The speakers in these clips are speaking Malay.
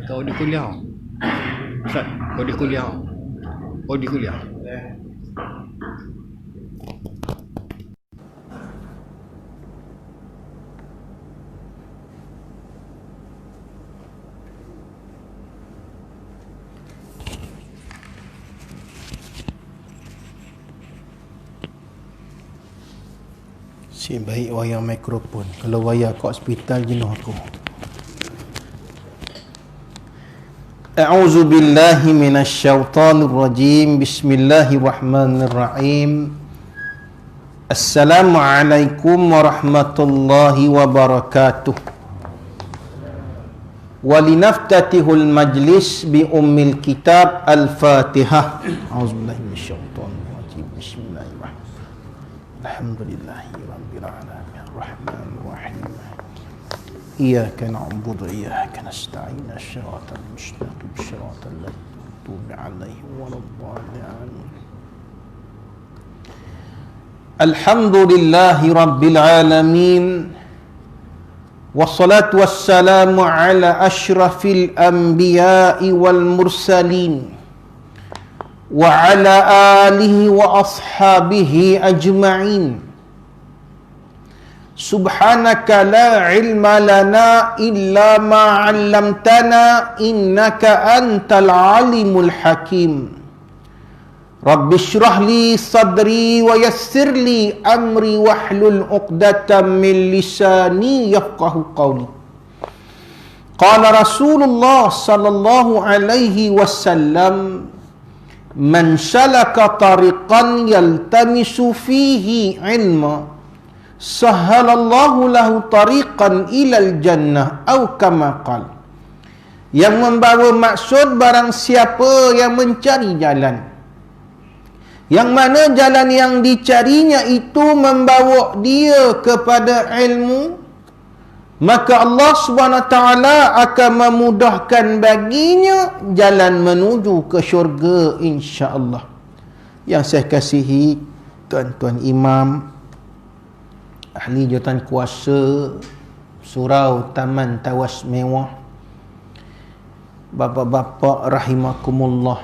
Kau di kuliah. Ustaz, kau di kuliah. Kau di kuliah. Si baik wayang mikrofon. Kalau wayang kat hospital jenuh aku. A'udzu billahi minasyaitonir rajim. Bismillahirrahmanirrahim. Assalamualaikum warahmatullahi wabarakatuh. Walinaftatihul majlis bi ummil kitab al-Fatihah. A'udzu billahi minasyaitonir rajim. Bismillahirrahmanirrahim. Alhamdulillahi rabbil alamin. Arrahmanir rahim. Iyyaka na'budu wa iyyaka nasta'in. Shiratal mustaqim. Shiratal ladzina an'amta 'alaihim. Alhamdulillahi rabbil alamin. Wassalatu wassalamu ala asyrafil anbiya'i wal mursalin wa ala alihi wa ashabihi ajma'in. Subhanaka la ilma lana illa ma 'allamtana innaka antal alimul hakim. Rabbi shrah li sadri wa yassir li amri wahlul 'uqdatam min lisani yafqahu qawli. Qala Rasulullah sallallahu alaihi wasallam, man salaka tariqan yaltamisu fihi ilma sahhalallahu lahu tariqan ilal jannah atau kama qala. Yang membawa maksud barang siapa yang mencari jalan, yang mana jalan yang dicarinya itu membawa dia kepada ilmu, maka Allah Subhanahu Wa Taala akan memudahkan baginya jalan menuju ke syurga, insya-Allah. Yang saya kasihi tuan-tuan imam, ahli jawatan kuasa Surau Taman Tawas Mewah, bapa-bapa rahimakumullah.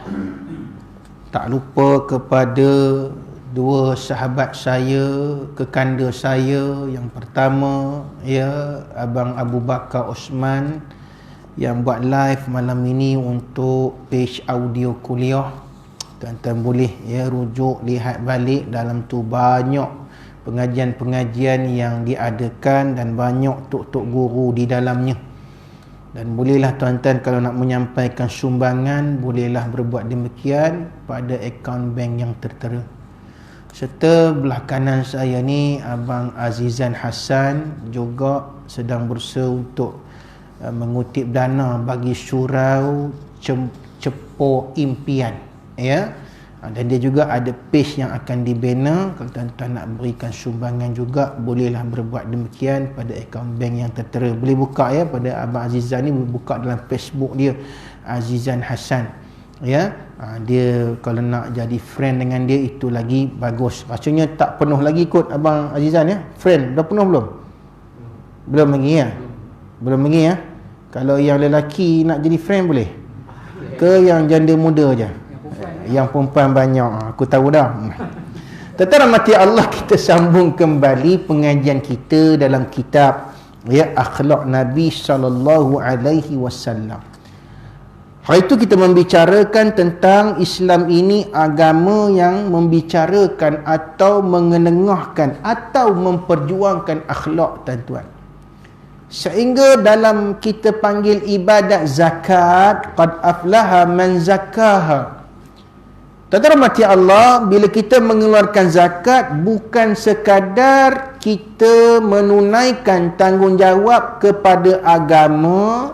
Tak lupa kepada dua sahabat saya, kekanda saya. Yang pertama, ya, Abang Abu Bakar Osman yang buat live malam ini untuk page audio kuliah. Tuan-tuan boleh ya rujuk, lihat balik, dalam tu banyak pengajian-pengajian yang diadakan dan banyak tok-tok guru di dalamnya. Dan bolehlah tuan-tuan kalau nak menyampaikan sumbangan, bolehlah berbuat demikian pada akaun bank yang tertera. Serta belah kanan saya ni Abang Azizan Hassan juga sedang berusaha untuk mengutip dana bagi surau Cepo Impian, ya. Dan dia juga ada page yang akan dibina. Kalau tuan-tuan nak berikan sumbangan juga, bolehlah berbuat demikian pada akaun bank yang tertera. Boleh buka ya, pada Abang Azizan ni buka dalam Facebook dia, Azizan Hassan, ya. Dia kalau nak jadi friend dengan dia itu lagi bagus. Rasanya tak penuh lagi kot Abang Azizan ya. Friend dah penuh belum? Belum lagi ya. Belum lagi ya. Kalau yang lelaki nak jadi friend boleh? Ke yang janda muda je? Yang perempuan banyak, aku tahu dah. Tuan-tuan rahmati Allah, kita sambung kembali pengajian kita dalam kitab ya Akhlak Nabi sallallahu alaihi wasallam. Hari itu kita membicarakan tentang Islam ini agama yang membicarakan atau mengenengahkan atau memperjuangkan akhlak, tuan-tuan. Sehingga dalam kita panggil ibadat zakat, qad aflaha man zakaha. Tuan-tuan rahmati Allah, bila kita mengeluarkan zakat, bukan sekadar kita menunaikan tanggungjawab kepada agama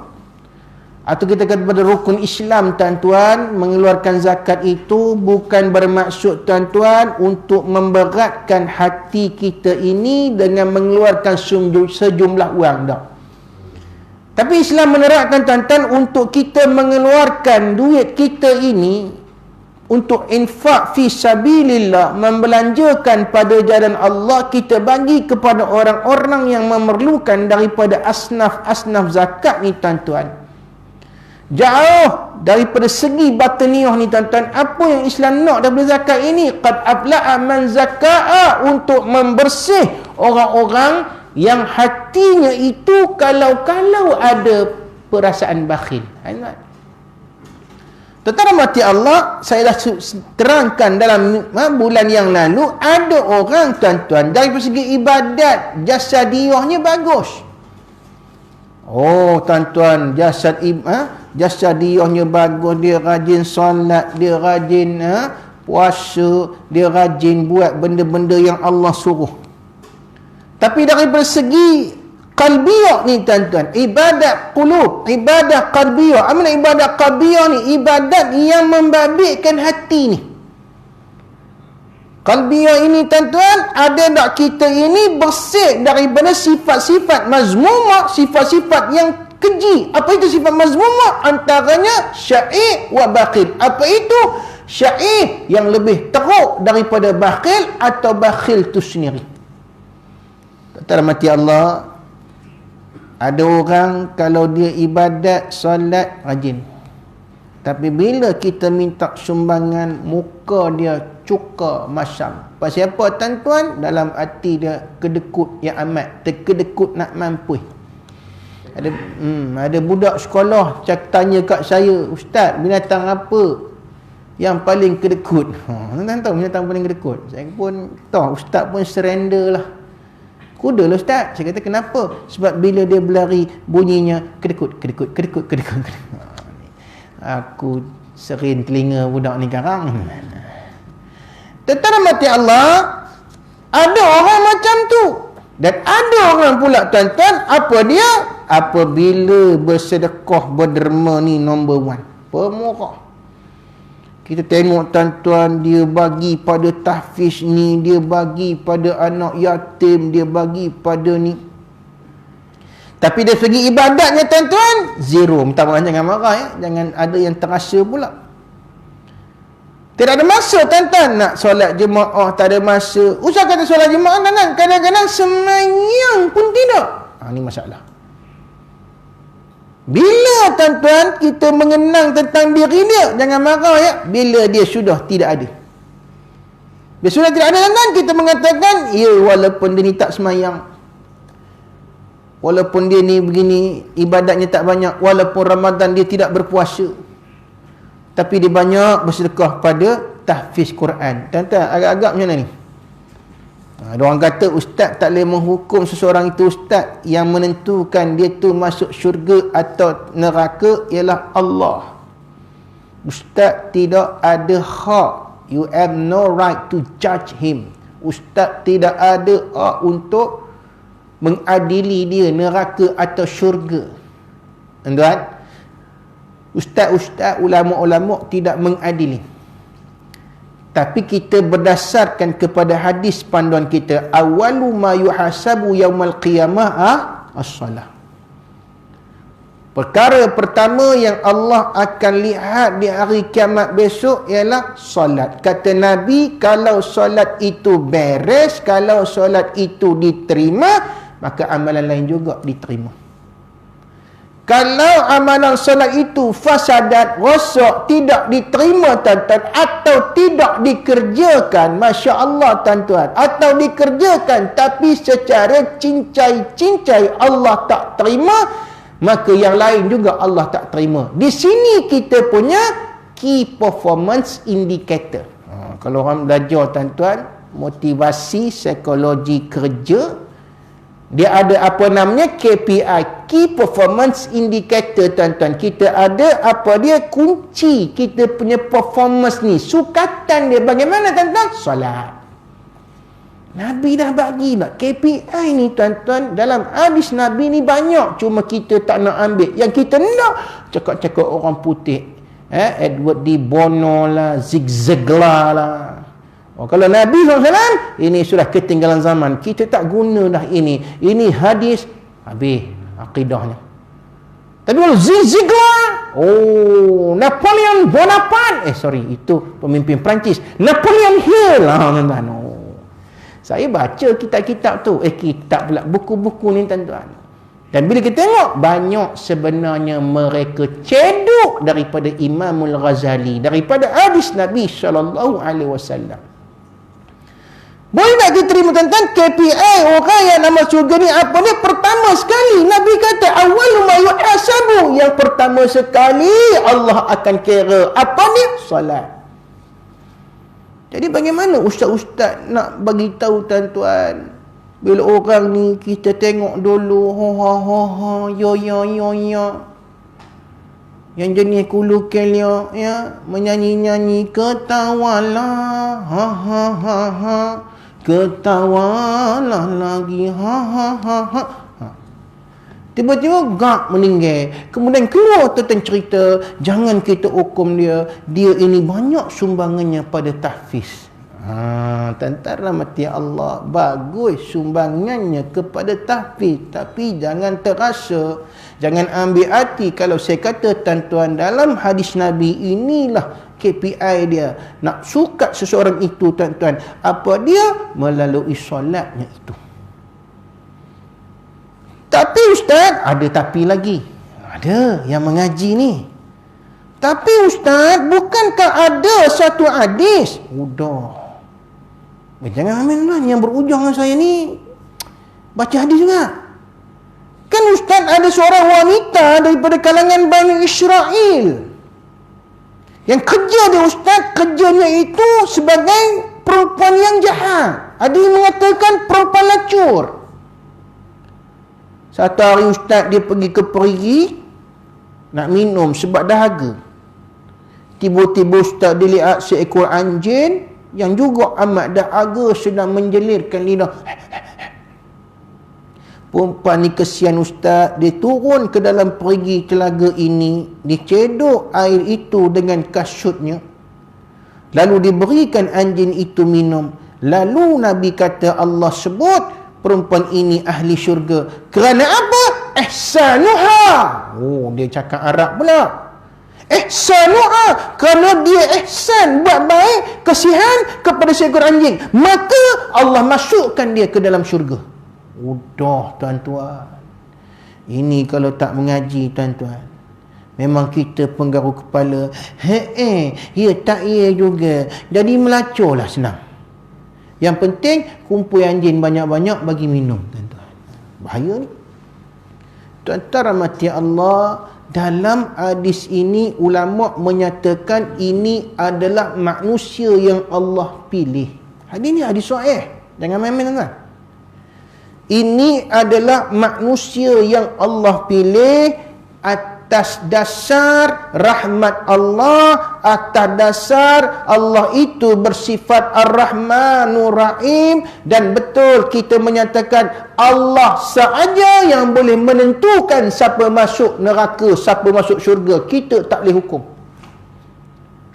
atau kita kata kepada rukun Islam, tuan-tuan. Mengeluarkan zakat itu bukan bermaksud, tuan-tuan, untuk memberatkan hati kita ini dengan mengeluarkan sejumlah wang, dah. Tapi Islam menerapkan, tuan-tuan, untuk kita mengeluarkan duit kita ini untuk infak fi sabilillah, membelanjakan pada jalan Allah, kita bagi kepada orang-orang yang memerlukan daripada asnaf-asnaf zakat ni tuan-tuan. Jauh daripada segi batiniah ni tuan-tuan, apa yang Islam nak daripada zakat ini? Qad afla'a man zaka'a, untuk membersih orang-orang yang hatinya itu kalau-kalau ada perasaan bakhil. Tuan-tuan mati Allah, saya dah terangkan dalam bulan yang lalu, ada orang tuan-tuan dari segi ibadat jasadiahnya bagus. Oh tuan-tuan, jasadiahnya bagus, dia rajin solat, dia rajin puasa, dia rajin buat benda-benda yang Allah suruh. Tapi dari segi qalbiyah ni tuan-tuan, ibadat qulub, ibadat qalbiyah. Apa nak ibadat qalbiyah ni? Ibadat yang membabitkan hati ni. Qalbiyah ini tuan-tuan, ada tak kita ini bersih daripada sifat-sifat mazmumah, sifat-sifat yang keji. Apa itu sifat mazmumah? Antaranya syai' wa bakhil. Apa itu? Syai' yang lebih teruk daripada bakhil, atau bakhil tu sendiri. Tuan-tuan mati Allah, ada orang kalau dia ibadat, solat, rajin. Tapi bila kita minta sumbangan, muka dia cuka masam. Pasal apa tuan-tuan? Dalam hati dia kedekut yang amat, terkedekut nak mampu. Ada budak sekolah tanya kat saya, Ustaz, binatang apa yang paling kedekut? Tuan-tuan tahu binatang paling kedekut? Saya pun tahu, Ustaz pun surrender lah. Kuda lah Ustaz. Saya kata kenapa? Sebab bila dia berlari, bunyinya kedekut. Aku serin telinga budak ni karang. Tentara mati Allah, ada orang macam tu. Dan ada orang pula tuan-tuan, apa dia? Apabila bersedekah, berderma ni nombor 1, pemurah. Kita tengok tuan-tuan, dia bagi pada tahfiz ni, dia bagi pada anak yatim, dia bagi pada ni. Tapi dari segi ibadatnya tuan-tuan, zero. Minta maaf, jangan marah ya. Jangan ada yang terasa pula. Tidak ada masa tuan-tuan nak solat jemaah, tak ada masa. Usah kata solat jemaah tuan-tuan, kadang-kadang semayang pun tidak. Ini masalah. Bila tuan-tuan kita mengenang tentang diri dia, jangan marah ya, bila dia sudah tidak ada. Bila sudah tidak ada tuan-tuan, kita mengatakan, ya walaupun dia ni tak semayang, walaupun dia ni begini, ibadatnya tak banyak, walaupun Ramadan dia tidak berpuasa, tapi dia banyak bersedekah pada tahfiz Quran. Tuan-tuan, agak-agak macam mana ni? Ada orang kata ustaz tak boleh menghukum seseorang itu ustaz. Yang menentukan dia tu masuk syurga atau neraka ialah Allah. Ustaz tidak ada hak. You have no right to judge him. Ustaz tidak ada hak untuk mengadili dia neraka atau syurga. Tuan-tuan, ustaz-ustaz, ulama-ulama tidak mengadili. Tapi kita berdasarkan kepada hadis panduan kita, awalu ma yuhasabu yaumal qiyamah as-salah. Perkara pertama yang Allah akan lihat di hari kiamat besok ialah solat. Kata Nabi, kalau solat itu beres, kalau solat itu diterima, maka amalan lain juga diterima. Kalau amalan solat itu fasadat, rosak, tidak diterima tuan-tuan, atau tidak dikerjakan, Masya Allah tuan-tuan, atau dikerjakan tapi secara cincai-cincai Allah tak terima, maka yang lain juga Allah tak terima. Di sini kita punya key performance indicator. Kalau orang belajar tuan-tuan, motivasi psikologi kerja, dia ada apa namanya KPI, Key Performance Indicator tuan-tuan. Kita ada apa dia, kunci kita punya performance ni, sukatan dia bagaimana tuan-tuan? Solat. Nabi dah bagi lah KPI ni tuan-tuan. Dalam hadis Nabi ni banyak, cuma kita tak nak ambil. Yang kita nak cakap-cakap orang putih, Edward D. Bono lah, Zig Ziglar lah. Kalau Nabi SAW, ini sudah ketinggalan zaman. Kita tak guna dah ini. Ini hadis, habis akidahnya. Tapi kalau Zig Ziglar, Oh, Napoleon Bonaparte. Itu pemimpin Perancis. Napoleon Hill. Tuan-tuan. Saya baca kitab-kitab tu. Kitab pula. Buku-buku ni, tuan-tuan. Dan bila kita tengok, banyak sebenarnya mereka cedok daripada Imamul Ghazali, daripada hadis Nabi SAW. Boleh tak kita terima, tuan-tuan, KPI orang yang nama syurga ni apa dia? Pertama sekali Nabi kata awwalu ma yuhasabu, yang pertama sekali Allah akan kira apa ni? Solat. Jadi bagaimana ustaz-ustaz nak bagi tahu, tuan-tuan, bila orang ni kita tengok dulu ya yang jenis kulukel ya menyanyi-nyanyi ketawalah ketawalah lagi tiba-tiba gak meninggal. Kemudian keluar tentang cerita, jangan kita hukum dia ini banyak sumbangannya pada tahfiz. Tentara mati Allah, bagus sumbangannya kepada tahfiz, tapi jangan terasa, jangan ambil hati kalau saya kata, tuan-tuan, dalam hadis Nabi inilah KPI dia. Nak sukat seseorang itu, tuan-tuan, apa dia? Melalui solatnya itu. Tapi ustaz, ada tapi lagi. Ada yang mengaji ni. Tapi ustaz, bukankah ada satu hadis? Jangan amin lah, yang berujung dengan saya ni baca hadis juga. Kan ustaz ada seorang wanita daripada kalangan Bani Israel yang kerja dia, ustaz, kerjanya itu sebagai perempuan yang jahat. Ada yang mengatakan perempuan lacur. Satu hari ustaz dia pergi ke perigi nak minum sebab dahaga. Tiba-tiba ustaz dia lihat seekor anjing yang juga amat dahaga sedang menjelirkan lidah. Perempuan ni kesian ustaz, dia turun ke dalam perigi telaga ini, dicedok air itu dengan kasutnya, lalu diberikan anjing itu minum. Lalu Nabi kata, Allah sebut perempuan ini ahli syurga. Kerana apa? Ihsanuha. Dia cakap Arab pula. Ihsanuha, kerana dia ihsan, buat baik, kasihan kepada seekor anjing, maka Allah masukkan dia ke dalam syurga. Udah, tuan-tuan. Ini kalau tak mengaji, tuan-tuan, memang kita penggaru kepala. Ya tak ya juga. Jadi melacur lah, senang. Yang penting kumpul anjing banyak-banyak bagi minum, tuan-tuan. Bahaya ni. Tuan-tuan rahmati Allah, dalam hadis ini ulama menyatakan ini adalah manusia yang Allah pilih. Hadis ni hadis sahih. Jangan main-main, tuan-tuan. Ini adalah manusia yang Allah pilih atas dasar rahmat Allah, atas dasar Allah itu bersifat Ar-Rahmanur Rahim. Dan betul kita menyatakan Allah sahaja yang boleh menentukan siapa masuk neraka, siapa masuk syurga. Kita tak boleh hukum.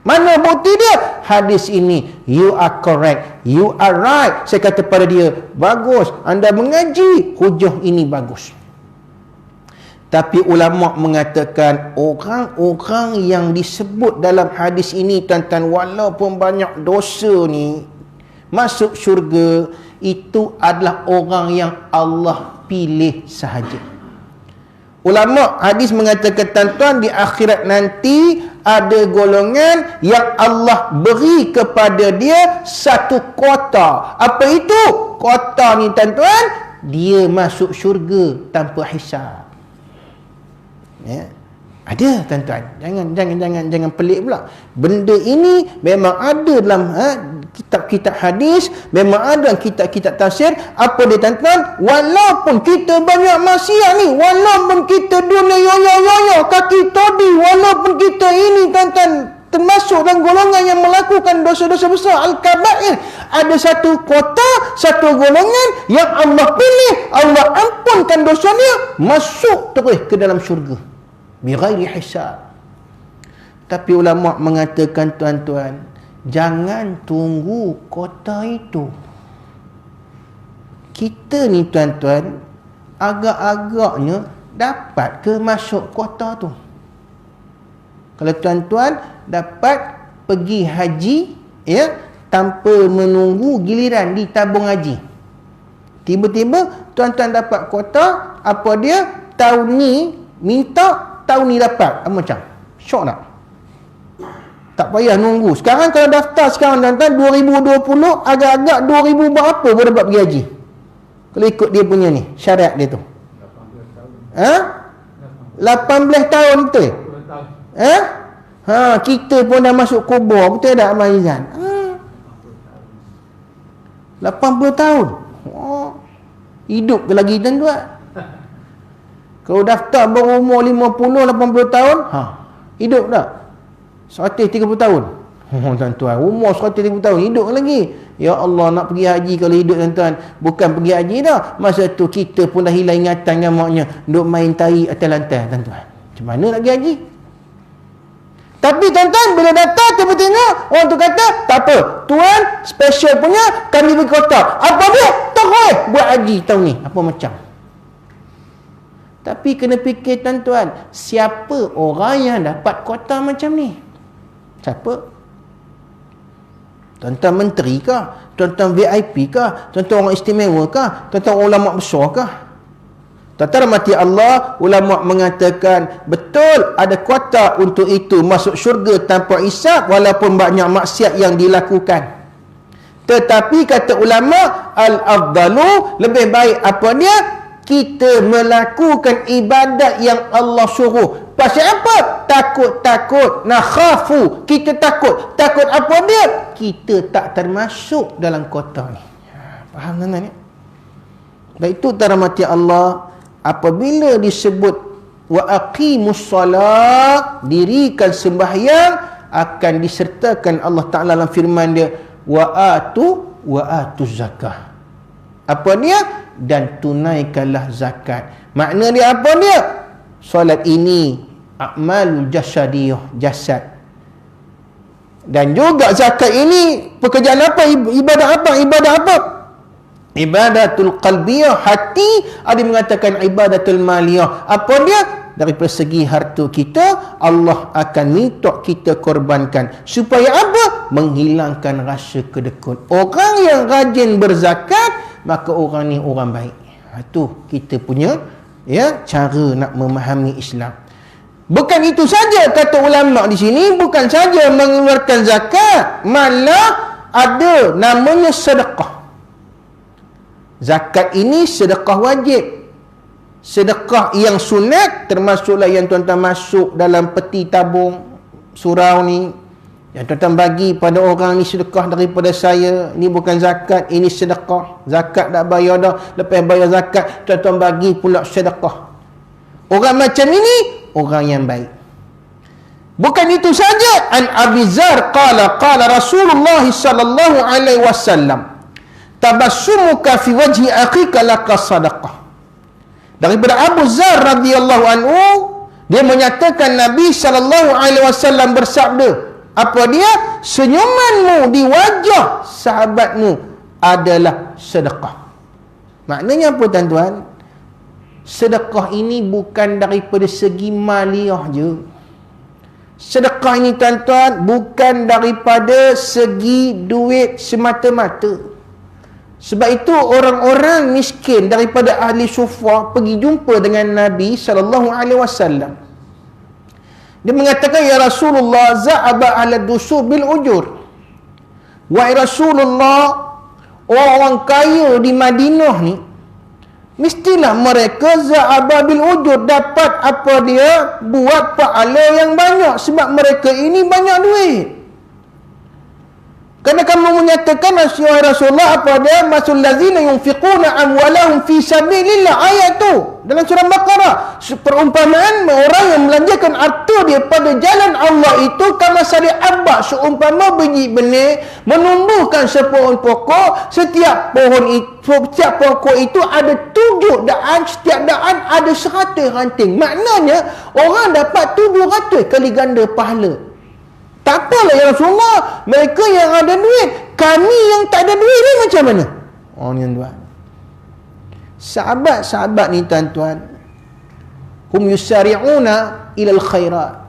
Mana bukti dia? Hadis ini. You are correct, you are right. Saya kata pada dia, bagus, anda mengaji, hujah ini bagus. Tapi ulama mengatakan orang-orang yang disebut dalam hadis ini, tuan-tuan, walaupun banyak dosa ni, masuk syurga, itu adalah orang yang Allah pilih sahaja. Ulama hadis mengatakan, tuan-tuan, di akhirat nanti ada golongan yang Allah beri kepada dia satu kota. Apa itu? Kota ni, tuan-tuan, dia masuk syurga tanpa hisab. Ya. Ada, tuan-tuan. Jangan pelik pula. Benda ini memang ada dalam kitab-kitab hadis, memang ada dalam kitab-kitab tafsir. Apa dia, tuan-tuan? Walaupun kita banyak maksiat ni, walaupun kita dunia yo kaki todi, walaupun kita ini, tuan-tuan, termasuk dalam golongan yang melakukan dosa-dosa besar, al-kabair, ada satu kota, satu golongan yang Allah pilih, Allah ampunkan dosanya, masuk terus ke dalam syurga bighairi hisab. Tapi ulama mengatakan, tuan-tuan, jangan tunggu kota itu. Kita ni, tuan-tuan, agak-agaknya dapat ke masuk kota tu? Kalau tuan-tuan dapat pergi haji, ya, tanpa menunggu giliran di tabung haji. Tiba-tiba tuan-tuan dapat kuota, apa dia? Tahun ni minta, tahun ni dapat. Macam syok tak? Tak payah nunggu. Sekarang kalau daftar sekarang tuan-tuan 2020, agak-agak 2000 berapa baru dapat pergi haji. Kalau ikut dia punya ni, syarat dia tu. 18 tahun betul? Kita pun dah masuk kubur, betul tak Abang Izan? 80 tahun. Hidup ke lagi tuan-tuan? Kalau daftar berumur 50, 80 tahun, hidup tak? 130 tahun. Tuan-tuan, umur 130 tahun, hidup lagi. Ya Allah, nak pergi haji kalau hidup tuan-tuan. Bukan pergi haji dah. Masa tu kita pun dah hilang ingatan dengan maknya. Duk main tahi atas lantai tuan-tuan. Macam mana nak pergi haji? Tapi tuan-tuan, bila datang tiba-tiba orang tu kata, tak apa, tuan special punya, kami beri kota. Apa dia? Terus buat haji tahun ni. Apa macam? Tapi kena fikir tuan-tuan, siapa orang yang dapat kota macam ni? Siapa? Tuan-tuan menteri kah? Tuan-tuan VIP kah? Tuan-tuan orang istimewa kah? Tuan-tuan orang ulama besar kah? Tuan-tuan rahmati Allah, ulama mengatakan betul ada kuota untuk itu, masuk syurga tanpa hisab walaupun banyak maksiat yang dilakukan. Tetapi kata ulama, al-afdalu, lebih baik apa dia? Kita melakukan ibadat yang Allah suruh. Pasal apa? Takut-takut. Nakhafu. Kita takut. Takut apa dia? Kita tak termasuk dalam kota ni. Faham tuan-tuan ni? Baik itu rahmati Allah, apabila disebut wa aqimus salat, dirikan sembahyang, akan disertakan Allah Ta'ala dalam firman dia, wa atu zakah. Apa dia? Dan tunaikanlah zakat. Makna dia apa dia? Solat ini a'malul jasadiyah, jasad. Dan juga zakat ini pekerjaan apa? Ibadah apa? Ibadah apa? Ibadatul qalbiyah, hati. Ada mengatakan ibadatul maliyah. Apa dia? Daripada segi harta kita, Allah akan minta kita korbankan. Supaya apa? Menghilangkan rasa kedekut. Orang yang rajin berzakat, maka orang ni orang baik. Itu kita punya, ya, cara nak memahami Islam. Bukan itu saja kata ulama di sini, bukan saja mengeluarkan zakat, malah ada namanya sedekah. Zakat ini sedekah wajib. Sedekah yang sunat termasuklah yang tuan-tuan masuk dalam peti tabung surau ni, yang tuan-tuan bagi pada orang ni, sedekah daripada saya. Ini bukan zakat, ini sedekah. Zakat dah bayar dah, lepas bayar zakat tuan-tuan bagi pula sedekah. Orang macam ini orang yang baik. Bukan itu saja, an Abi Zar qala Rasulullah sallallahu alaihi wasallam, tabassumuka fi wajhi akhika laka sadaqah. Daripada Abu Zar radhiyallahu anhu, dia menyatakan Nabi sallallahu alaihi wasallam bersabda, apa dia? Senyumanmu di wajah sahabatmu adalah sedekah. Maknanya apa tuan-tuan? Sedekah ini bukan daripada segi maliyah je. Sedekah ini tuan-tuan bukan daripada segi duit semata-mata. Sebab itu orang-orang miskin daripada ahli sufa pergi jumpa dengan Nabi sallallahu alaihi wasallam. Dia mengatakan, ya Rasulullah, za'aba ala dusur bil ujur. Wahai Rasulullah, orang-orang kaya di Madinah ni mestilah mereka za'aba bil ujur, dapat apa dia? Buat pahala yang banyak, sebab mereka ini banyak duit. Kerana kamu menyatakan, ya Rasulullah, apa dia? Masul lazina yunfiquna amwalahum fi sabilillah. Ayat tu dalam surah Baqarah. Perumpamaan orang yang melanjarkan harta dia pada jalan Allah itu kama sari abba, seumpama biji benih menumbuhkan sepohon pokok. Setiap pokok itu ada 7 daan, setiap daan ada 100 ranting. Maknanya orang dapat 700 kali ganda pahala. Tak apalah ya Rasulullah, mereka yang ada duit, kami yang tak ada duit ni macam mana? Oh ni tuan. Sahabat-sahabat ni tuan-tuan, hum yusari'una ilal khairat.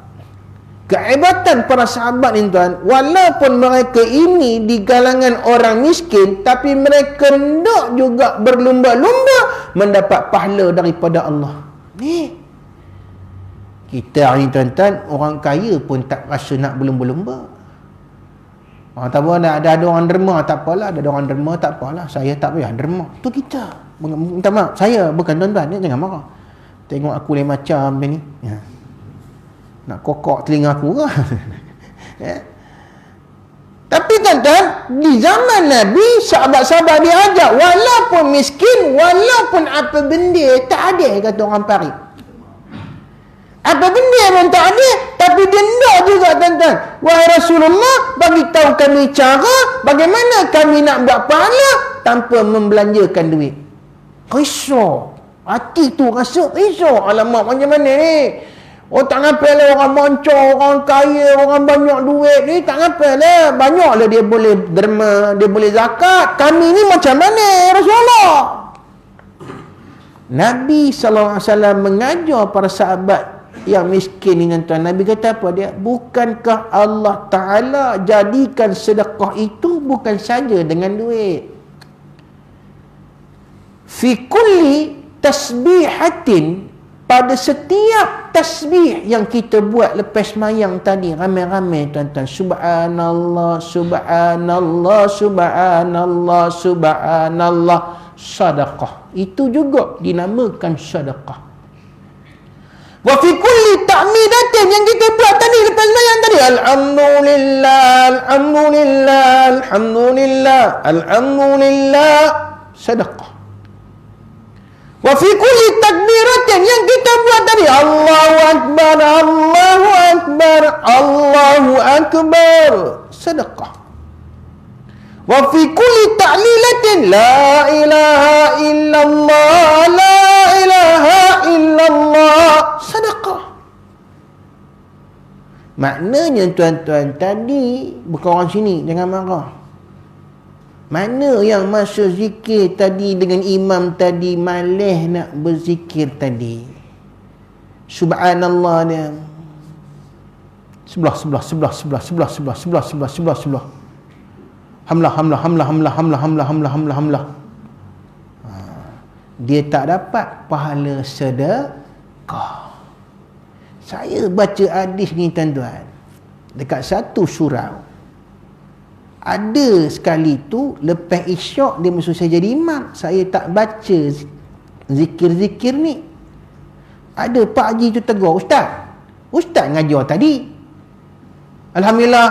Kehebatan para sahabat ni tuan, walaupun mereka ini di kalangan orang miskin, tapi mereka hendak juga berlumba-lumba mendapat pahala daripada Allah. Ni kita hari ni tuan-tuan, orang kaya pun tak rasa nak berlumba-lumba. Tak apa, ada orang derma, tak apalah. Ada orang derma, tak apalah. Saya tak payah derma. Tu kita. Minta maaf. Saya bukan tuan-tuan. Ni jangan marah. Tengok aku lain macam ni. Ya. Nak kokok telinga aku ke? Ya. Tapi tuan-tuan, di zaman Nabi, sahabat-sahabat dia ajak, walaupun miskin, walaupun apa benda, tak ada kata orang Paris. Apa benda pun tak ada, tapi dia nak juga tuan-tuan. Wahai Rasulullah, bagi tahu kami cara bagaimana kami nak buat pahala tanpa membelanjakan duit. Risau. Hati tu rasa risau. Alamak, macam mana ni? Oh, tak ngapel lah orang moncor, orang kaya, orang banyak duit ni, tak ngapel lah. Banyak lah dia boleh derma, dia boleh zakat. Kami ni macam mana, Rasulullah? Nabi SAW mengajar para sahabat yang miskin ni tuan. Nabi kata apa dia? Bukankah Allah Ta'ala jadikan sedekah itu bukan saja dengan duit? Fi kulli tasbihatin, pada setiap tasbih yang kita buat lepas mayang tadi, ramai-ramai tuan-tuan, subhanallah, subhanallah, subhanallah, subhanallah, sedekah. Itu juga dinamakan sedekah. Wa fi kulli ta'midatin, yang kita buat tadi lepas mayang tadi, alhamdulillah, alhamdulillah, alhamdulillah, alhamdulillah, sedekah. Wa fi kulli takbiratin, yang kita buat tadi, Allahu Akbar, Allahu Akbar, Allahu Akbar, sedekah. Wa fi kulli ta'lilatin, la ilaha illallah, la ilaha illallah, sedekah. Maknanya tuan-tuan, tadi bukan orang sini, jangan marah. Mana yang masa zikir tadi dengan imam tadi malah nak berzikir tadi, subhanallah dia sebelah hamlah. Dia tak dapat pahala sedekah. Saya baca hadis ni tuan-tuan, dekat satu surau, ada sekali tu lepas isyak dia musuh saya jadi imam, saya tak baca zikir-zikir ni. Ada Pak Haji tu tegur, Ustaz ngajar tadi alhamdulillah,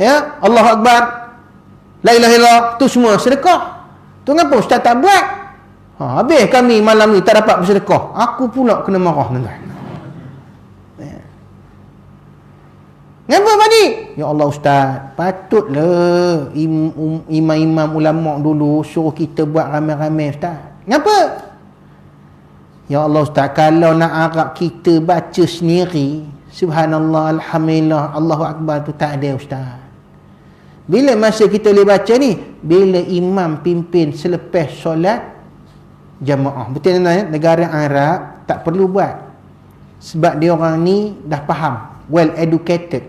ya, Allahu Akbar, la ilaha illallah, tu semua sedekah. Tu kenapa Ustaz tak buat? Habis kami malam ni tak dapat bersedekah. Aku pula kena marah tuan-tuan. Kenapa Pak? Ya Allah Ustaz, patutlah imam-imam ulama dulu suruh kita buat ramai-ramai Ustaz. Kenapa? Ya Allah Ustaz, kalau nak Arab kita baca sendiri, subhanallah, alhamdulillah, Allahu Akbar tu tak ada Ustaz. Bila masa kita boleh baca ni? Bila imam pimpin selepas solat jamaah. Betul tuan-tuan, negara Arab tak perlu buat. Sebab dia orang ni dah faham, well educated.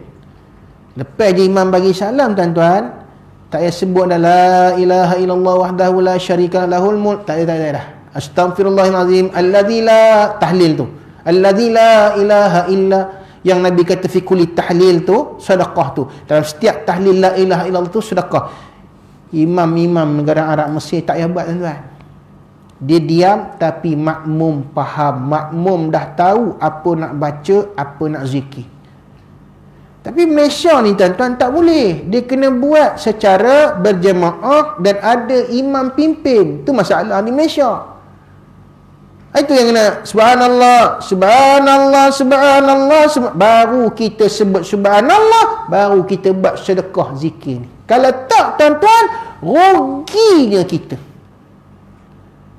Lepas je imam bagi salam tuan-tuan, tak payah sebut dah la ilaha illallah wahdahu la syarika lahul mulk, tak ada dah. Astaghfirullahalazim alladzi la, tahlil tu, alladzi la ilaha illa, yang Nabi kata fi kulli tahlil tu sedekah tu. Dalam setiap tahlil la ilaha illallah tu sedekah. Imam-imam negara Arab Mesir tak payah buat tuan-tuan. Dia diam tapi makmum faham, makmum dah tahu apa nak baca, apa nak zikir. Tapi Malaysia ni tuan-tuan tak boleh. Dia kena buat secara berjemaah dan ada imam pimpin. Itu masalah di Malaysia. Itu yang kena subhanallah, subhanallah, subhanallah, baru kita sebut subhanallah, baru kita buat sedekah zikir ni. Kalau tak tuan-tuan, ruginya kita.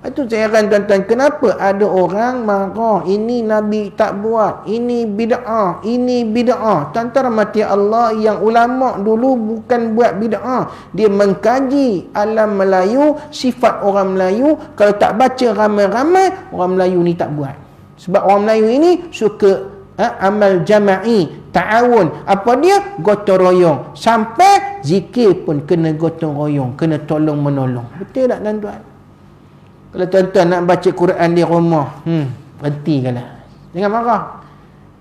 Itu saya heran tuan-tuan, kenapa ada orang marah ini Nabi tak buat, ini bid'ah, ini bid'ah. Tuan-tuan rahmati Allah, yang ulama dulu bukan buat bid'ah, dia mengkaji alam Melayu, sifat orang Melayu. Kalau tak baca ramai-ramai, orang Melayu ni tak buat. Sebab orang Melayu ini suka amal jama'i, ta'awun. Apa dia? Gotong royong. Sampai zikir pun kena gotong royong, kena tolong menolong. Betul tak tuan-tuan? Kalau tuan-tuan nak baca Quran di rumah, berhentikanlah. Jangan marah.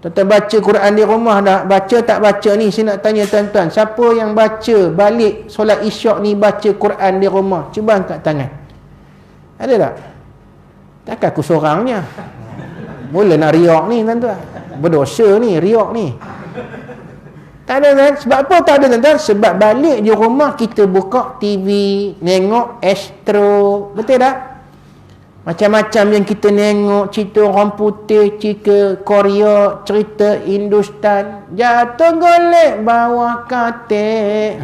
Tuan-tuan baca Quran di rumah dah, baca tak baca ni, saya nak tanya tuan-tuan, siapa yang baca balik solat isyak ni baca Quran di rumah? Cuba angkat tangan. Ada tak? Takkan aku seorangnya. Mula nak riak ni tuan-tuan. Berdosa ni, riak ni. Tak ada kan? Sebab apa tak ada tuan-tuan? Sebab balik di rumah kita buka TV, tengok Astro. Betul tak? Macam-macam yang kita tengok, cerita orang putih, cerita Korea, cerita Hindustan. Jatuh golek bawah katil.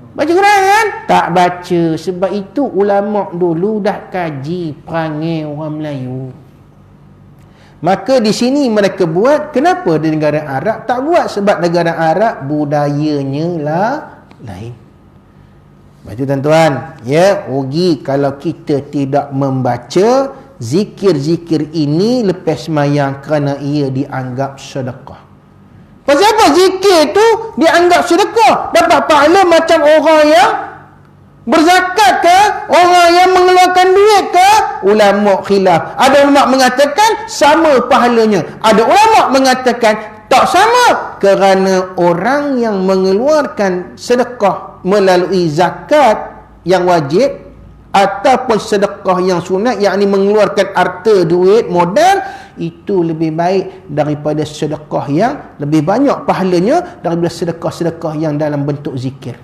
Baca Quran kan? Tak baca. Sebab itu ulama dulu dah kaji perangai orang Melayu. Maka di sini mereka buat. Kenapa di negara Arab tak buat? Sebab negara Arab budayanya lah lain. Baca tuan-tuan, ya, rugi kalau kita tidak membaca zikir-zikir ini lepas sembahyang kerana ia dianggap sedekah. Pasal apa zikir tu dianggap sedekah? Dapat pahala macam orang yang berzakat ke? Orang yang mengeluarkan duit ke? Ulama khilaf. Ada ulama mengatakan sama pahalanya. Ada ulama mengatakan tak sama, kerana orang yang mengeluarkan sedekah melalui zakat yang wajib ataupun sedekah yang sunat, yakni mengeluarkan harta, duit, modal, itu lebih baik daripada sedekah yang lebih banyak pahalanya daripada sedekah-sedekah yang dalam bentuk zikir.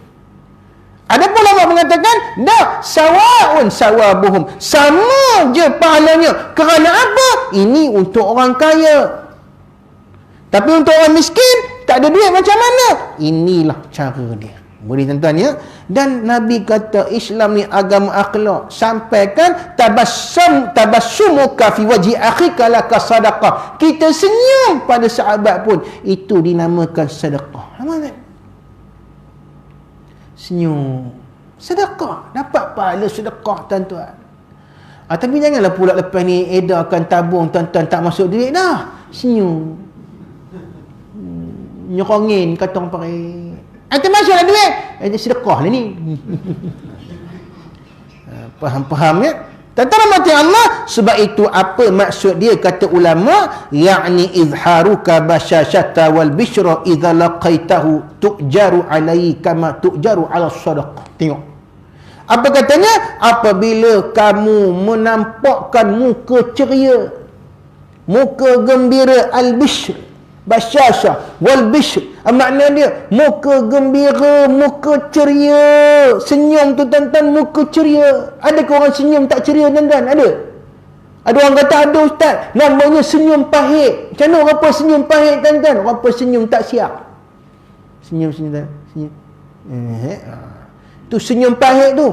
Ada pun ulama mengatakan dah sawaun sawabuhum, sama je pahalanya. Kerana apa? Ini untuk orang kaya. Tapi untuk orang miskin, tak ada duit macam mana? Inilah cara dia. Boleh tuan-tuan ya? Dan Nabi kata Islam ni agama akhlak. Sampaikan tabassumuka fi wajhi akhika laka sadaqah. Kita senyum pada sahabat pun itu dinamakan sedekah. Nampak tak? Senyum. Sedekah. Dapat pahala sedekah tuan-tuan. Tapi janganlah pula lepas ni edarkan tabung tuan-tuan tak masuk duit dah. Senyum. Nyerongin kata orang pakai. Masuklah duit. Sedekah lah ni. Faham ya? Tuan-tuan mati Allah. Sebab itu apa maksud dia kata ulama? Ya'ni izharuka basyashata wal bishra idza laqaitahu tu'jaru alaihi kama tu'jaru ala sadaqah. Tengok. Apa katanya? Apabila kamu menampakkan muka ceria, muka gembira, al-bishr, basyasha wal bishr, makna dia muka gembira, muka ceria. Senyum tu tuan-tuan, muka ceria. Adakah orang senyum tak ceria tuan-tuan? Ada orang kata ada ustaz, namanya senyum pahit. Macam mana orang apa senyum pahit tuan-tuan? Orang apa senyum tak siap. Senyum senyum. Tu senyum pahit tu.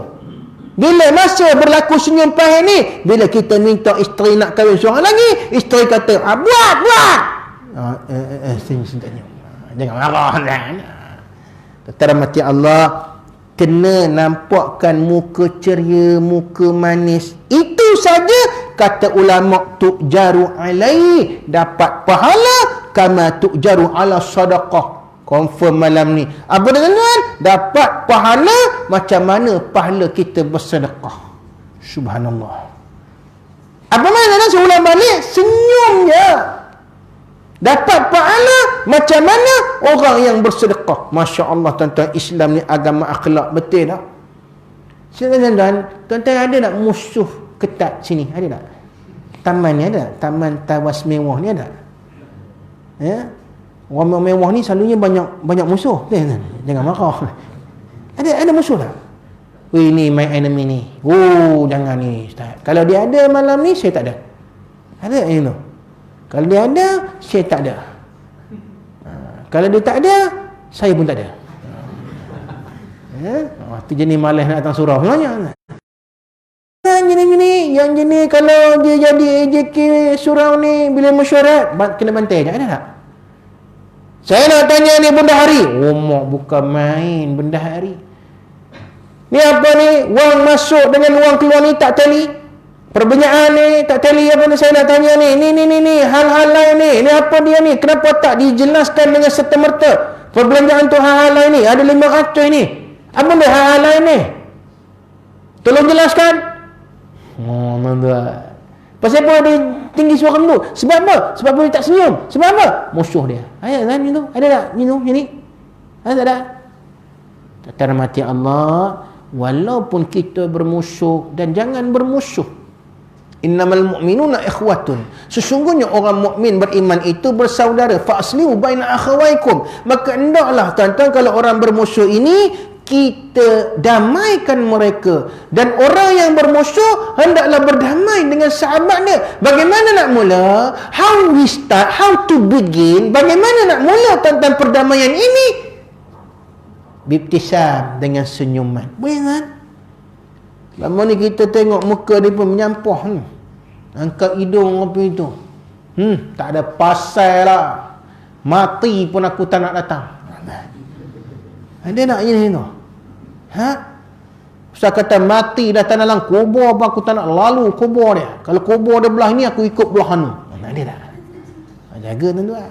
Bila masa berlaku senyum pahit ni? Bila kita minta isteri nak kahwin seorang lagi, isteri kata, buat. Senyum. Jangan marah. Terhormati Allah, kena nampakkan muka ceria, muka manis. Itu saja kata ulama tu'jaru alaihi, dapat pahala kama tu'jaru ala sadaqah. Confirm malam ni. Apa dia tuan-tuan? Dapat pahala macam mana pahala kita bersedekah. Subhanallah. Apa maknanya seulang balik? Senyum je. Dapat pahala macam mana orang yang bersedekah. Masya Allah tuan-tuan, Islam ni agama akhlak. Betul tak? Tuan-tuan ada tak musuh ketat sini? Ada tak? Taman ni ada? Taman Tawas Mewah ni ada? Ya? Orang mewah ni selalunya banyak musuh. Jangan marah. Ada musuh tak? Ini my enemy ni. Jangan ni Ustaz. Kalau dia ada malam ni, saya tak ada. Ada you know. Kalau dia ada, saya tak ada. Kalau dia tak ada, saya pun tak ada. Itu jenis malas nak datang surau sebenarnya. Yang jenis kalau dia jadi AJK surau ni, bila mesyuarat kena bantai je. Ada tak? Saya nak tanya ni bendahari. Mak bukan main bendahari. Ni apa ni? Wang masuk dengan wang keluar ni tak tali. Perbincangan ni, tak teli apa ni saya nak tanya ni. Ni, hal-hal lain ni. Ni apa dia ni? Kenapa tak dijelaskan dengan serta-merta? Perbelanjaan tu hal-hal lain ni. Ada 500 ni. Apa dia hal-hal lain ni? Tolong jelaskan. Oh, tuan. Pasal apa dia tinggi suara tu? Sebab apa? Sebab apa dia tak senyum? Sebab apa? Musuh dia. Ada kan itu? Ada tak minum yang ni? Ada tak ada? Tak rahmati Allah, walaupun kita bermusuh, dan jangan bermusuh. Innamal mu'minuna ikhwatun. Sesungguhnya orang mukmin beriman itu bersaudara. Fa'aslihu baina akhawaikum. Maka hendaklah tuan-tuan kalau orang bermusuh ini kita damaikan mereka, dan orang yang bermusuh hendaklah berdamai dengan sahabatnya. Bagaimana nak mula? How we start? How to begin? Bagaimana nak mula tentang perdamaian ini? Bibtisam, dengan senyuman. Boleh kan? Lama ni kita tengok muka dia pun menyampah ni. Angkat hidung apa itu. Tak ada pasal lah. Mati pun aku tak nak datang. Ada nak ini tu? Ustaz kata mati datang dalam kubur apa, aku tak nak lalu kubur dia. Kalau kubur dia belah ni, aku ikut belah ni. Ada tak? Jaga tuan-tuan.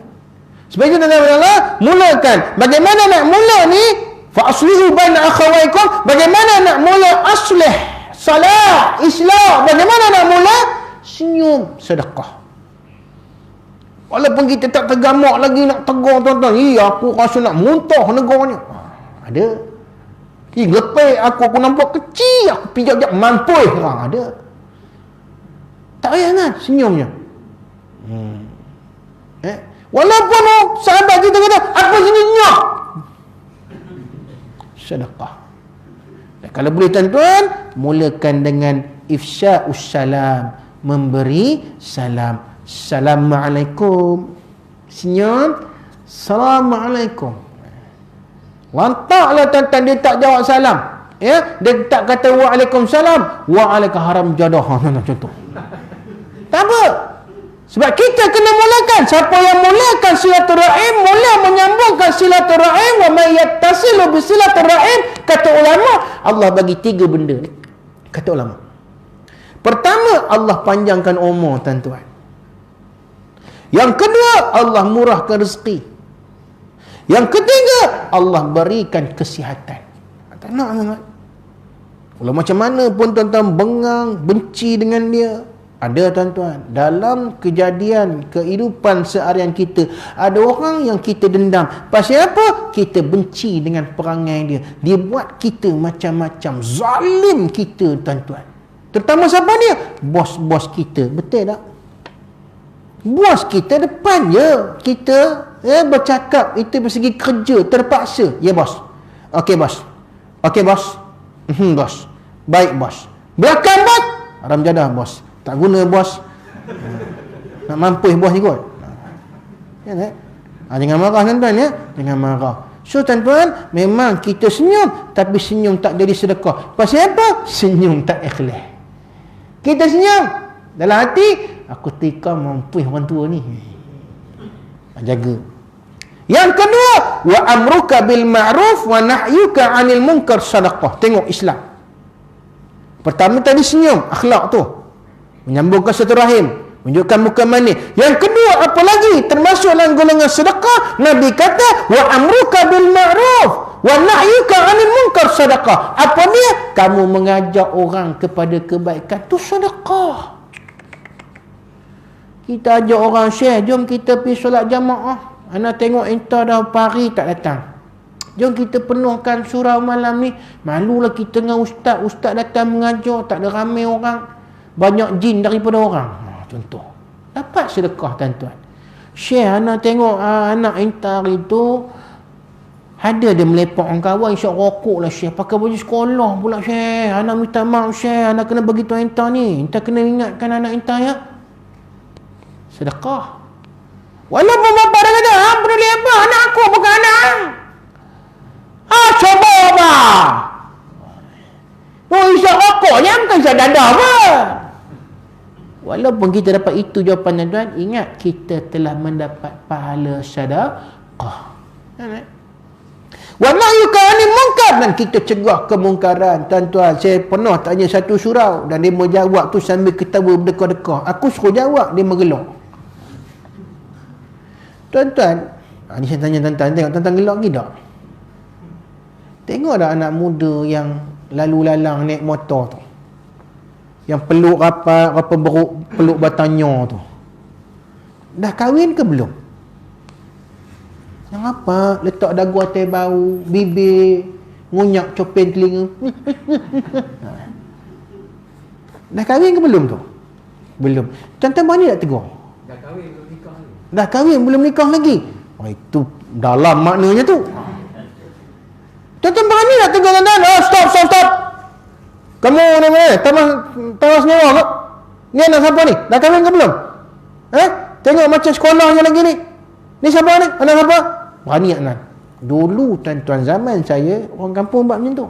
Sebab itu tuan-tuan, mulakan. Bagaimana nak mula ni? Fa'aslihu baina akhawaikum. Bagaimana nak mula aslih, salah, islah? Bagaimana nak mula? Senyum, sedekah. Walaupun kita tak tergamak lagi nak tegur tuan-tuan. Aku rasa nak muntah negoranya. Ada. Lepek aku nampak kecil. Aku pijak-pijak mampus. Ada. Tak payah kan senyumnya. Walaupun sahabat kita kata, aku senyum. Sedekah. Dan kalau boleh tuan-tuan, mulakan dengan ifsya'us salam, memberi salam. Assalamualaikum. Senyum. Assalamualaikum. Lantaklah tuan-tuan dia tak jawab salam. Ya, dia tak kata waalaikumsalam, waalaikumharam jadah. Contoh. Tak apa. Sebab kita kena mulakan. Siapa yang mulakan silaturahim, mula menyambungkan silaturahim, wa may yattasilu bi silaturahim, kata ulama, Allah bagi 3 benda ni. Kata ulama. Pertama, Allah panjangkan umur tuan-tuan. Yang kedua, Allah murahkan rezeki. Yang ketiga, Allah berikan kesihatan. Tak nak tuan-tuan. Kalau macam mana pun tuan-tuan bengang, benci dengan dia, ada tuan-tuan. Dalam kejadian kehidupan seharian kita, ada orang yang kita dendam. Pasal apa? Kita benci dengan perangai dia. Dia buat kita macam-macam. Zalim kita tuan-tuan. Terutama siapa dia? Bos-bos kita. Betul tak? Bos kita depan je. Kita bercakap itu bersegi kerja terpaksa. Ya bos. Okey bos. Okey bos. Bos. Baik bos. Belakang bos. Haram jadah bos. Tak guna bos. Nak mampus bos ni kot. Ya tak? Jangan marah tuan-tuan ya. Jangan marah. So tuan-tuan, memang kita senyum, tapi senyum tak jadi sedekah. Pasal apa? Senyum tak ikhlas. Kita senyum dalam hati, aku tikam mampus orang tua ni. Jaga. Yang kedua, wa amruka bil ma'ruf wa nahyuka 'anil munkar sadaqah. Tengok Islam. Pertama tadi senyum, akhlak tu. Menyambungkan silaturahim, menunjukkan muka manis. Yang kedua apa lagi? Termasuk dalam golongan sedekah, Nabi kata wa amruka bil ma'ruf wa nahyuka 'anil munkar sadaqah. Apa dia? Kamu mengajak orang kepada kebaikan, tu sedekah. Kita ajak orang share, jom kita pergi solat jamaah. Ana tengok entah dah pagi tak datang. Jom kita penuhkan surau malam ni. Malulah kita dengan ustaz. Ustaz datang mengajar, tak ada ramai orang. Banyak jin daripada orang. Contoh. Dapat sedekah tuan-tuan. Share, ana tengok anak entar itu ada dia melepak orang kawan, isyak rokok lah Syekh. Pakai baju sekolah pula Syekh. Anak minta maaf Syekh. Anak kena bagi tuan entar ni. Entar kena ingatkan anak entar ya. Sedekah. Walaupun bapa dah kata, peduli apa? Anak aku bukan anak. Coba apa? Isyak rokoknya bukan isyak dadah apa? Walaupun kita dapat itu jawapan tuan-tuan, ingat kita telah mendapat pahala sedekah. Wa nahyuka 'anil munkar mungkar dan kita cegah kemungkaran. Tuan-tuan, saya pernah tanya satu surau dan dia menjawab tu sambil ketawa berdekah-dekah. Aku suruh jawab, dia menggelak. Tuan-tuan, ni saya tanya tuan-tuan, tengok tuan-tuan gelak lagi tak? Tengok tak anak muda yang lalu lalang naik motor tu, yang peluk rapat, peluk batanya tu, dah kahwin ke belum? Yang apa? Letak dagu atas bau, bibir ngunyak copeng telinga. Dah kahwin ke belum tu? Belum. Tuan-tuan berani tak tegur? Dah kahwin belum nikah lagi. Dah kahwin belum nikah lagi. Oh, itu dalam maknanya tu. Tuan-tuan berani tak tegur tuan-tuan? Oh, stop. Kamu ni mana? Tamas nyawa ke? Ni anak siapa ni? Dah kahwin ke belum? Tengok macam sekolahnya lagi ni. Ni siapa ni? Anak siapa? Berani tak nak? Dulu tuan-tuan, zaman saya, orang kampung buat macam tu.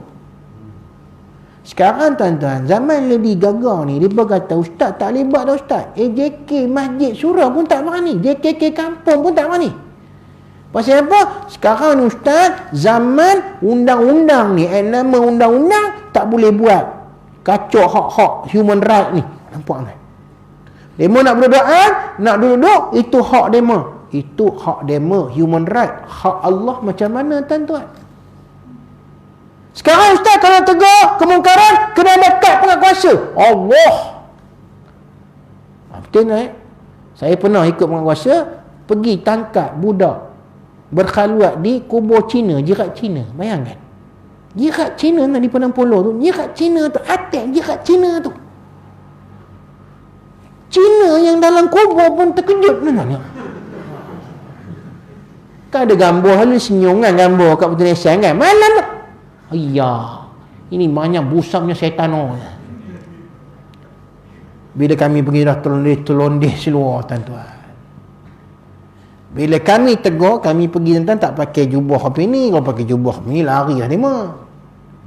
Sekarang tuan-tuan, zaman lebih gagal ni, dia berkata, ustaz tak lebat dah ustaz. JK masjid surau pun tak berani. JKK kampung pun tak berani. Pasal apa? Sekarang ni ustaz, zaman undang-undang ni, nama undang-undang tak boleh buat. Kacau hak-hak human right ni. Nampak tak? Demo nak berdaan, nak duduk, itu hak demo. Itu hak demo, human right. Hak Allah macam mana tuan-tuan? Sekarang ustaz kalau tegur kemungkaran, kena dekat penguasa Allah. Betul tak? Saya pernah ikut penguasa pergi tangkap budak berkhaluat di kubur Cina, jirat Cina. Bayangkan, jirat Cina di Padang Polo tu, jirat Cina tu, atas jirat Cina tu, Cina yang dalam kubur pun terkejut. Mana? Kan ada gambar halus senyum kan, gambar kat pertulisan kan, malam tu. Ayah, ini banyak busangnya syaitan. Bila kami pergi dah terlondeh seluar tuan-tuan. Bila kami tegur, kami pergi tuan-tuan tak pakai jubah apa ni. Kalau pakai jubah ni lari lah dia mah.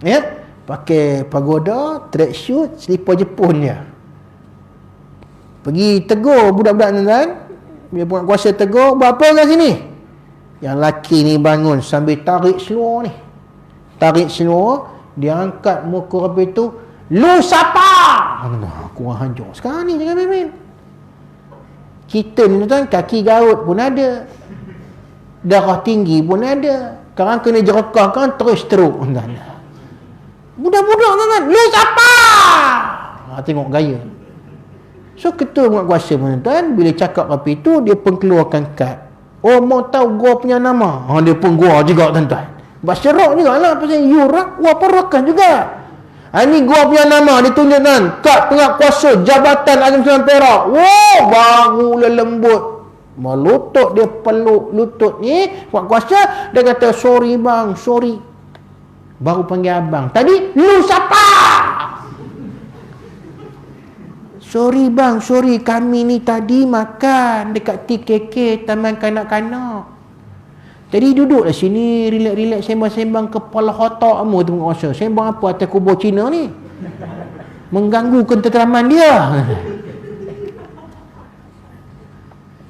Ya? Pakai pagoda, track suit, slipper Jepun je. Pergi tegur budak-budak tuan-tuan. Bila penguasa tegur, buat apa kat sini? Yang laki ni bangun sambil tarik seluar ni. Tarik seluar, dia angkat muka apa itu, lu siapa? Kurang hancur. Sekarang ni jangan main-main. Kita ni tuan, kaki gaut pun ada, darah tinggi pun ada. Sekarang kena jerakah kan, terus teruk. Budak-budak tuan, lu siapa? Tengok gaya. So ketua penguasa pun tuan, bila cakap apa itu, dia pun keluarkan kad. Oh, mau tahu gua punya nama? Dia pun gua juga tuan-tuan. Basyarak juga lah, pasal you rak, gua perokkan juga. Ini gua punya nama, ditunjuk kan, kad penguasa Jabatan Agama Islam Perak. Wow, baru lembut. Melutut dia, peluk lutut ni penguasa, dia kata sorry bang, sorry. Baru panggil abang. Tadi lu siapa? Sorry bang, sorry, kami ni tadi makan dekat TKK Taman Kanak-Kanak. Tadi duduklah sini, relax-relax, sembang-sembang kepala otak kamu tu penguasa. Sembang apa atas kubur Cina ni? Mengganggu ketenteraman dia.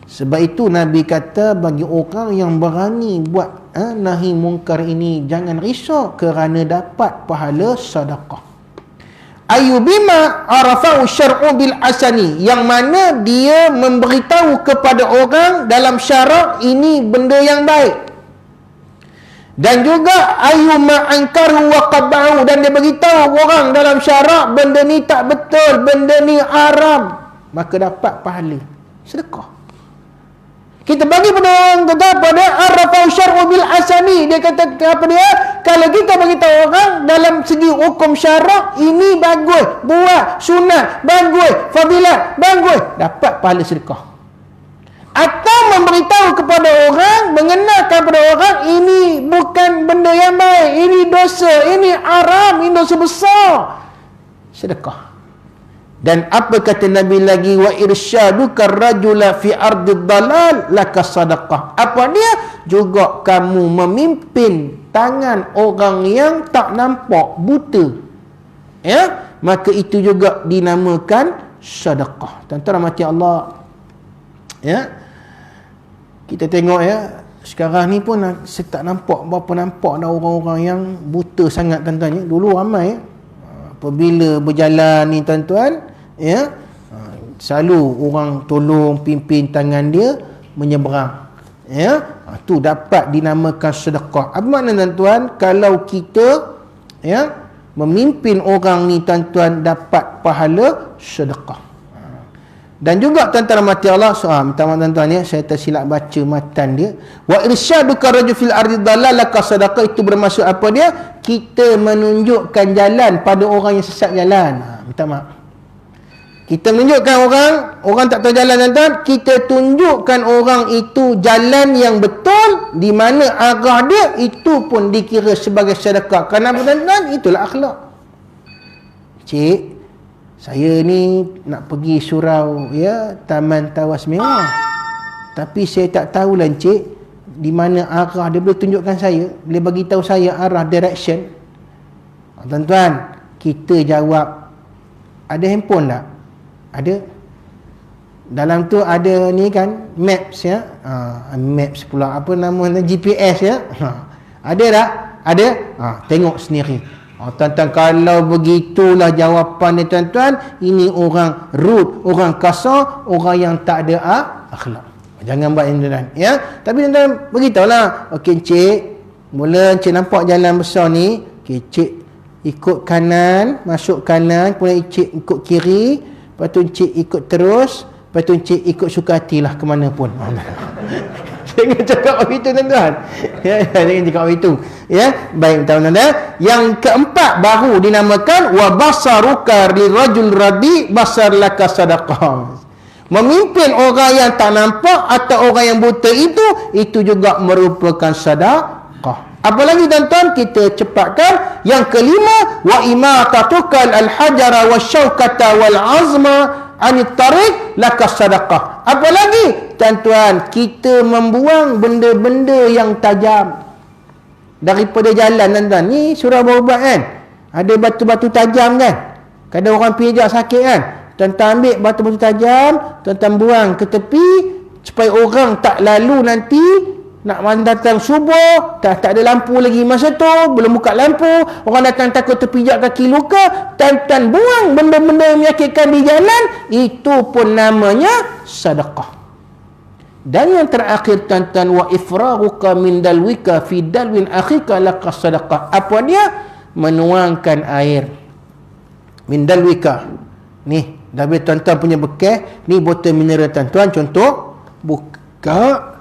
Sebab itu Nabi kata bagi orang yang berani buat nahi mungkar ini, jangan risau kerana dapat pahala sedekah. Ayyubima arafa'u syar'u bil asani, yang mana dia memberitahu kepada orang dalam syarak ini benda yang baik. Dan juga ayyuma ankaru wa qabba'u, dan dia beritahu orang dalam syarak benda ni tak betul, benda ni haram, maka dapat pahala sedekah. Kita bagi pada orang pada arafau syar'u bil asani, dia kata apa dia? Kalau kita beritahu orang dalam segi hukum syarak ini bagus, buat sunat bagus, fadilat bagus, dapat pahala sedekah. Atau memberitahu kepada orang, mengenalkan kepada orang ini bukan benda yang baik, ini dosa, ini haram, ini dosa besar, sedekah. Dan apa kata Nabi lagi, wa irsyaduka rajula fi ardid dalal laka sadaqah. Apa dia? Juga kamu memimpin tangan orang yang tak nampak, buta, ya, maka itu juga dinamakan sedekah. Tuan-tuan rahmati Allah, ya. Kita tengok ya, sekarang ni pun saya tak nampak berapa nampak dah orang-orang yang buta sangat tuan-tuan ya. Dulu ramai apabila berjalan ni tuan-tuan ya, selalu orang tolong pimpin tangan dia menyeberang ya. Tu dapat dinamakan sedekah. Apa makna tuan-tuan? Kalau kita ya memimpin orang ni tuan-tuan dapat pahala sedekah. Dan juga tuan-tuan rahmati Allah, minta maaf tuan-tuan ya, saya tersilap baca matan dia. Wa irsyaduka rajul fil ardi dalalaka sadaqah, itu bermaksud apa dia? Kita menunjukkan jalan pada orang yang sesat jalan. Minta maaf. Kita menunjukkan orang tak tahu jalan tuan-tuan, kita tunjukkan orang itu jalan yang betul, di mana arah dia itu pun dikira sebagai sedekah. Kenapa tuan-tuan? Itulah akhlak. Cik, saya ni nak pergi surau ya, Taman Tawas Mewah. Tapi saya tak tahulah encik di mana arah dia, boleh tunjukkan saya, boleh bagi tahu saya arah, direction. Tuan-tuan, kita jawab, ada handphone tak? Ada. Dalam tu ada ni kan, maps ya. Maps pula, apa nama, GPS ya. Ada tak? Ada. Tengok sendiri. Tuan-tuan, kalau begitulah jawapan ni tuan-tuan, ini orang rude, orang kasar, orang yang tak ada akhlak. Jangan buat ini tuan-tuan ya. Tapi tuan-tuan beritahulah, okey encik, mula encik nampak jalan besar ni, okey encik ikut kanan, masuk kanan, kemudian encik ikut kiri, lepas tu encik ikut terus, lepas tu encik ikut suka hatilah ke mana pun. Jangan cakap begitu tuan-tuan ya, jangan cakap begitu ya. Baik tuan-tuan, yang keempat baru dinamakan wa basaruka lirajul radi basar laka sadaqah. Memimpin orang yang tak nampak atau orang yang buta itu juga merupakan sedekah. Apalagi tuan-tuan, kita cepatkan yang kelima, wa imatatukal al-hajara wasyaukata wal azma anit tariq laka sadaqah. Apa lagi tuan-tuan? Kita membuang benda-benda yang tajam daripada jalan tuan-tuan. Ni surah baru buat kan, ada batu-batu tajam kan, kadang orang pijak sakit kan, tuan-tuan ambil batu-batu tajam, tuan-tuan buang ke tepi supaya orang tak lalu nanti nak datang subuh, tak ada lampu lagi masa tu, belum buka lampu, orang datang takut terpijak kaki luka, tuan-tuan buang benda-benda yang menyakitkan di jalan, itu pun namanya sedekah. Dan yang terakhir tuan-tuan, wa ifraghuka min dalwika fi dalwin akhika laka sedekah. Apa dia? Menuangkan air min dalwika. Ni dah bila tuan-tuan punya bekas, ni botol mineral tuan-tuan, contoh, buka,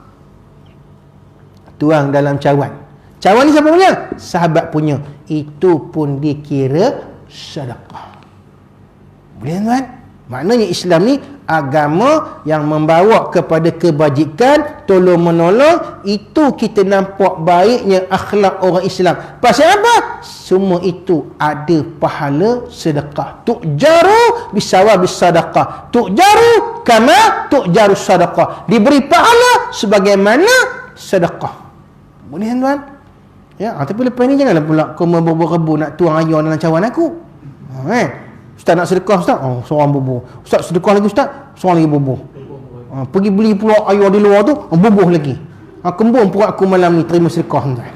tuang dalam cawan. Cawan ni siapa punya? Sahabat punya. Itu pun dikira sedekah. Boleh tuan? Maknanya Islam ni agama yang membawa kepada kebajikan, tolong menolong. Itu kita nampak baiknya akhlak orang Islam. Pasal apa? Semua itu ada pahala sedekah. Tu'jaru bisawabi sedekah. Tu'jaru kama tu'jaru sedekah. Diberi pahala sebagaimana sedekah. Boleh tuan? Ya, tapi lepas ni janganlah pula kau berbual-bual nak tuang air dalam cawan aku. Ustaz nak sedekah ustaz? Seorang bubuh. Ustaz sedekah lagi ustaz? Seorang lagi bubuh. Pergi beli pula air di luar tu, bubuh lagi. Kembung perut aku malam ni, terima sedekah tuan.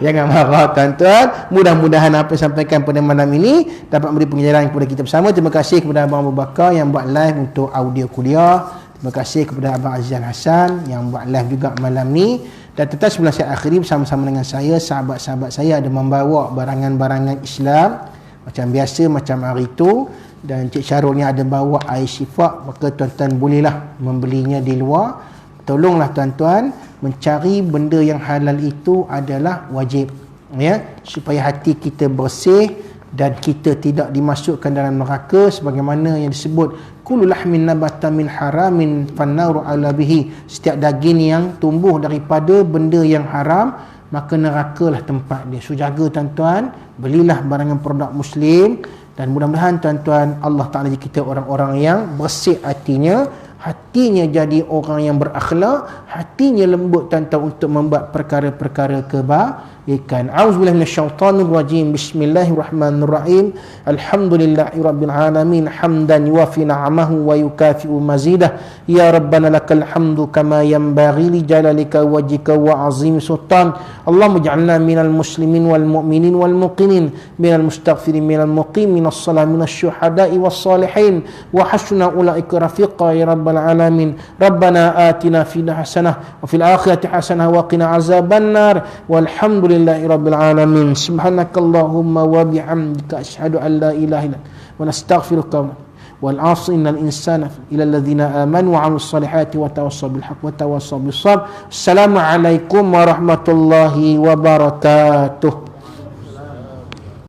Jangan marah tuan-tuan. Mudah-mudahan apa yang sampaikan pada malam ini dapat memberi pengajaran kepada kita bersama. Terima kasih kepada Abang Abu Bakar yang buat live untuk audio kuliah. Terima kasih kepada Abang Azizan Hassan yang buat live juga malam ni. Dan tetap sebelum saya akhiri, bersama-sama dengan saya, sahabat-sahabat saya ada membawa barangan-barangan Islam macam biasa, macam hari itu. Dan Cik Syarul ni ada bawa air syifa, maka tuan-tuan bolehlah membelinya di luar. Tolonglah tuan-tuan mencari benda yang halal itu adalah wajib ya, supaya hati kita bersih dan kita tidak dimasukkan dalam neraka, sebagaimana yang disebut kullu lahmin nabata min haramin fannaru ala bihi. Setiap daging yang tumbuh daripada benda yang haram, maka nerakalah tempat dia. So jaga tuan-tuan, belilah barangan produk Muslim, dan mudah-mudahan tuan-tuan Allah Ta'ala jadi kita orang-orang yang bersih hatinya jadi orang yang berakhlak, hatinya lembut tentang untuk membuat perkara-perkara kebaikan. Auzubillahi minasyaitonir rajim. Bismillahirrahmanirrahim. Alhamdulillahirabbil alamin hamdan yuwafi ni'amahu wa yukafi'u mazidah. Ya rabbana lakal hamdu kama yanbaghi li jalalika wajhika wa azim sultan. Allahumma ij'alna minal muslimin wal mu'minin wal muqinin, minal mustaghfirin minal muqimin, minas salamin syuhada'i was salihin, wa hasuna ulaika rafiqa ya rabbal alamin. Rabbana atina fid hasanah wa fil akhirati hasanah wa qina azaban nar. Walhamdulillahi rabbil alamin. Subhanakallahumma wa bihamdika asyhadu an la ilaha illa anta wa nastaghfiruka wal 'asri innal insana ila alladhina amanu wa 'amilus salihati wa tawassaw bil haqqi wa tawassaw bis sabr. Assalamu alaikum warahmatullahi wabarakatuh.